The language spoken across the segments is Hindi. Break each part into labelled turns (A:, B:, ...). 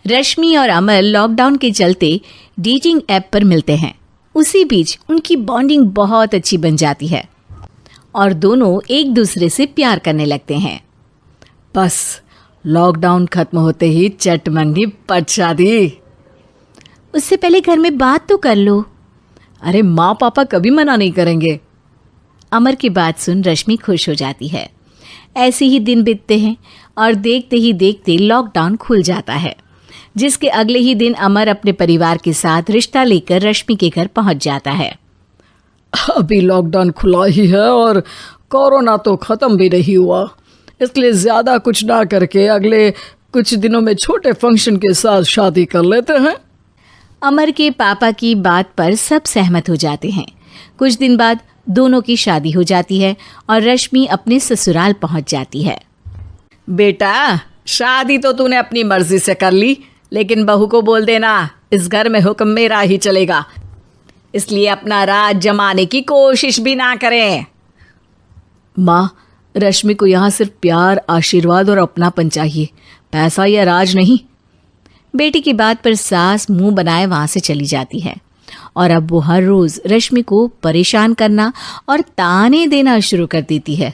A: रश्मि और अमर लॉकडाउन के चलते डेटिंग ऐप पर मिलते हैं। उसी बीच उनकी बॉन्डिंग बहुत अच्छी बन जाती है और दोनों एक दूसरे से प्यार करने लगते हैं।
B: बस लॉकडाउन खत्म होते ही चट मंडी पट शादी।
A: उससे पहले घर में बात तो कर लो।
B: अरे माँ पापा कभी मना नहीं करेंगे।
A: अमर की बात सुन रश्मि खुश हो जाती है। ऐसे ही दिन बीतते हैं और देखते ही देखते लॉकडाउन खुल जाता है, जिसके अगले ही दिन अमर अपने परिवार के साथ रिश्ता लेकर रश्मि के घर पहुंच जाता है।
B: अभी लॉकडाउन खुला ही है और कोरोना तो ख़त्म भी नहीं हुआ, इसलिए ज़्यादा कुछ ना करके अगले कुछ दिनों में छोटे फंक्शन के साथ शादी कर लेते हैं।
A: अमर के पापा की बात पर सब सहमत हो जाते हैं। कुछ दिन बाद दोनों की शादी हो जाती है और रश्मि अपने ससुराल पहुंच जाती है।
B: बेटा, शादी तो तूने अपनी मर्जी से कर ली, लेकिन बहू को बोल देना इस घर में हुक्म मेरा ही चलेगा, इसलिए अपना राज जमाने की कोशिश भी ना करें।
A: माँ, रश्मि को यहाँ सिर्फ प्यार, आशीर्वाद और अपनापन चाहिए, पैसा या राज नहीं। बेटी की बात पर सास मुंह बनाए वहां से चली जाती है और अब वो हर रोज रश्मि को परेशान करना और ताने देना शुरू कर देती है।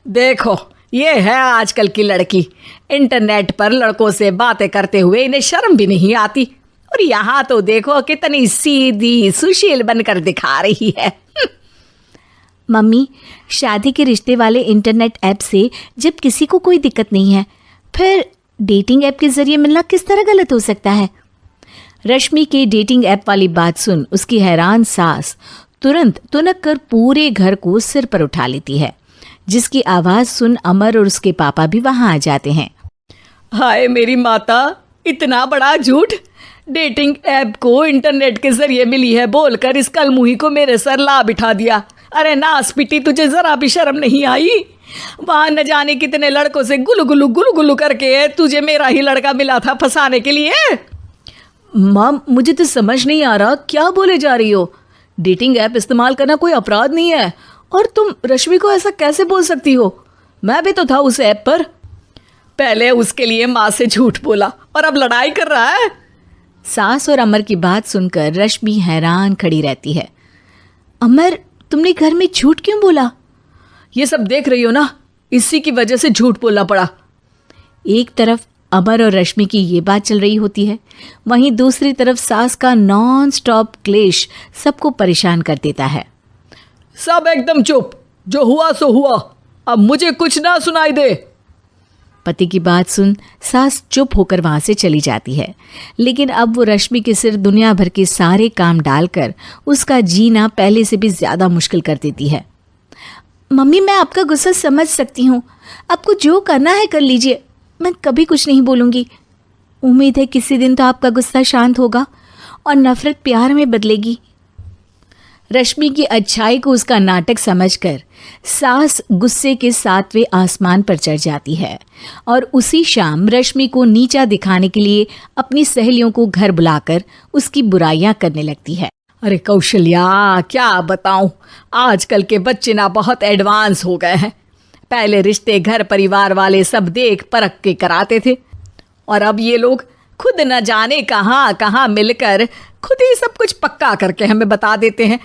B: देखो, ये है आजकल की लड़की, इंटरनेट पर लड़कों से बातें करते हुए इन्हें शर्म भी नहीं आती, और यहाँ तो देखो कितनी सीधी सुशील बनकर दिखा रही है।
A: मम्मी, शादी के रिश्ते वाले इंटरनेट ऐप से जब किसी को कोई दिक्कत नहीं है, फिर डेटिंग ऐप के जरिए मिलना किस तरह गलत हो सकता है? रश्मि के डेटिंग ऐप वाली बात सुन उसकी हैरान सास तुरंत तुनक कर पूरे घर को सिर पर उठा लेती है, जिसकी आवाज सुन अमर और उसके पापा भी वहां आ जाते हैं।
B: हाय मेरी माता, इतना बड़ा झूठ! डेटिंग ऐप को इंटरनेट के जरिए मिली है बोलकर इस कलमुही को मेरे सर ला बिठा दिया। अरे नास पिटी, तुझे जरा भी शर्म नहीं आई? वहां न जाने कितने लड़कों से गुलू गुलू करके तुझे मेरा ही लड़का मिला था फंसाने के लिए।
A: माँ, मुझे तो समझ नहीं आ रहा क्या बोले जा रही हो। डेटिंग ऐप इस्तेमाल करना कोई अपराध नहीं है, और तुम रश्मि को ऐसा कैसे बोल सकती हो? मैं भी तो था उस ऐप पर।
B: पहले उसके लिए माँ से झूठ बोला और अब लड़ाई कर रहा है।
A: सास और अमर की बात सुनकर रश्मि हैरान खड़ी रहती है। अमर, तुमने घर में झूठ क्यों बोला?
B: ये सब देख रही हो ना, इसी की वजह से झूठ बोलना पड़ा।
A: एक तरफ अमर और रश्मि की ये बात चल रही होती है, वहीं दूसरी तरफ सास का नॉन स्टॉप क्लेश सबको परेशान कर देता है।
B: सब एकदम चुप, जो हुआ सो हुआ, अब मुझे कुछ ना सुनाई दे।
A: पति की बात सुन सास चुप होकर वहां से चली जाती है, लेकिन अब वो रश्मि के सिर दुनिया भर के सारे काम डालकर उसका जीना पहले से भी ज्यादा मुश्किल कर देती है। मम्मी, मैं आपका गुस्सा समझ सकती हूँ, आपको जो करना है कर लीजिए, मैं कभी कुछ नहीं बोलूँगी। उम्मीद है किसी दिन तो आपका गुस्सा शांत होगा और नफरत प्यार में बदलेगी। रश्मि की अच्छाई को उसका नाटक समझकर सास गुस्से के 7वें आसमान पर चढ़ जाती है और उसी शाम रश्मि को नीचा दिखाने के लिए अपनी सहेलियों को घर बुलाकर उसकी बुराइयां करने लगती है।
B: अरे कौशल्या, क्या बताऊं, आजकल के बच्चे ना बहुत एडवांस हो गए हैं। पहले रिश्ते घर परिवार वाले सब देख परख के कराते थे, और अब ये लोग खुद न जाने कहाँ कहाँ मिलकर खुद ही सब कुछ पक्का करके हमें बता देते हैं।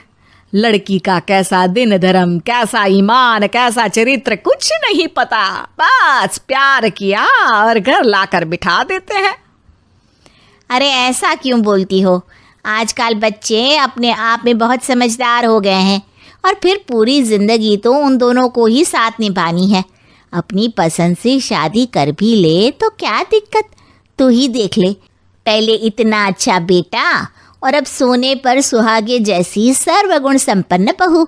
B: लड़की का कैसा दिन धर्म, कैसा ईमान, कैसा चरित्र कुछ नहीं पता, बस प्यार किया और घर लाकर बिठा देते हैं।
C: अरे ऐसा क्यों बोलती हो? आजकल बच्चे अपने आप में बहुत समझदार हो गए हैं, और फिर पूरी जिंदगी तो उन दोनों को ही साथ निभानी है। अपनी पसंद से शादी कर भी ले तो क्या दिक्कत? तू ही देख ले, पहले इतना अच्छा बेटा और अब सोने पर सुहागे जैसी सर्वगुण संपन्न बहू।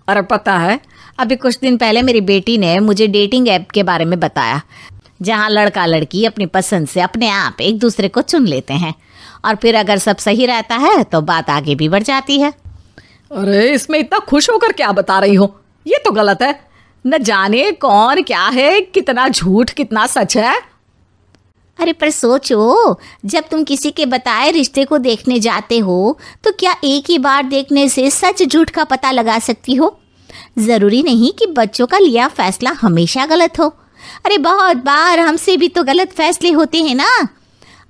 A: और पता है, अभी कुछ दिन पहले मेरी बेटी ने मुझे डेटिंग ऐप के बारे में बताया, जहाँ लड़का लड़की अपनी पसंद से अपने आप एक दूसरे को चुन लेते हैं, और फिर अगर सब सही रहता है तो बात आगे भी बढ़ जाती है।
B: अरे इसमें इतना खुश होकर क्या बता रही हो? ये तो गलत है। न जाने कौन क्या है, कितना झूठ कितना सच है।
C: अरे पर सोचो, जब तुम किसी के बताए रिश्ते को देखने जाते हो तो क्या एक ही बार देखने से सच झूठ का पता लगा सकती हो? ज़रूरी नहीं कि बच्चों का लिया फैसला हमेशा गलत हो। अरे बहुत बार हमसे भी तो गलत फैसले होते हैं ना।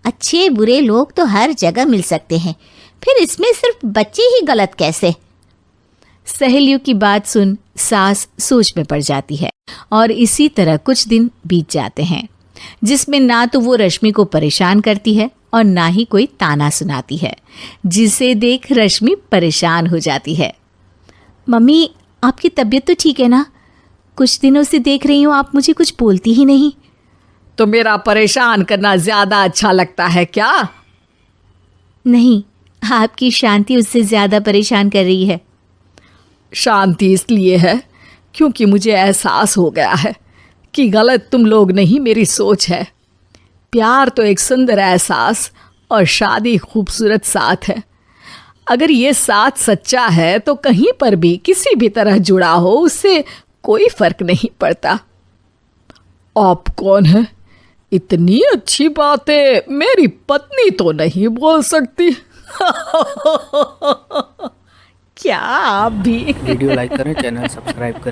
C: अच्छे बुरे लोग तो हर जगह मिल सकते हैं, फिर इसमें सिर्फ बच्चे ही गलत कैसे?
A: सहेलियों की बात सुन सास सोच में पड़ जाती है और इसी तरह कुछ दिन बीत जाते हैं, जिसमें ना तो वो रश्मि को परेशान करती है और ना ही कोई ताना सुनाती है, जिसे देख रश्मि परेशान हो जाती है। मम्मी, आपकी तबीयत तो ठीक है ना? कुछ दिनों से देख रही हूँ आप मुझे कुछ बोलती ही नहीं।
B: तो मेरा परेशान करना ज्यादा अच्छा लगता है क्या?
A: नहीं, आपकी शांति उससे ज्यादा परेशान कर रही है।
B: शांति इसलिए है क्योंकि मुझे एहसास हो गया है कि गलत तुम लोग नहीं, मेरी सोच है। प्यार तो एक सुंदर एहसास और शादी खूबसूरत साथ है। अगर ये साथ सच्चा है तो कहीं पर भी किसी भी तरह जुड़ा हो उससे कोई फर्क नहीं पड़ता। आप कौन है? इतनी अच्छी बातें मेरी पत्नी तो नहीं बोल सकती। क्या आप भी?
D: वीडियो लाइक करें, चैनल सब्सक्राइब करें।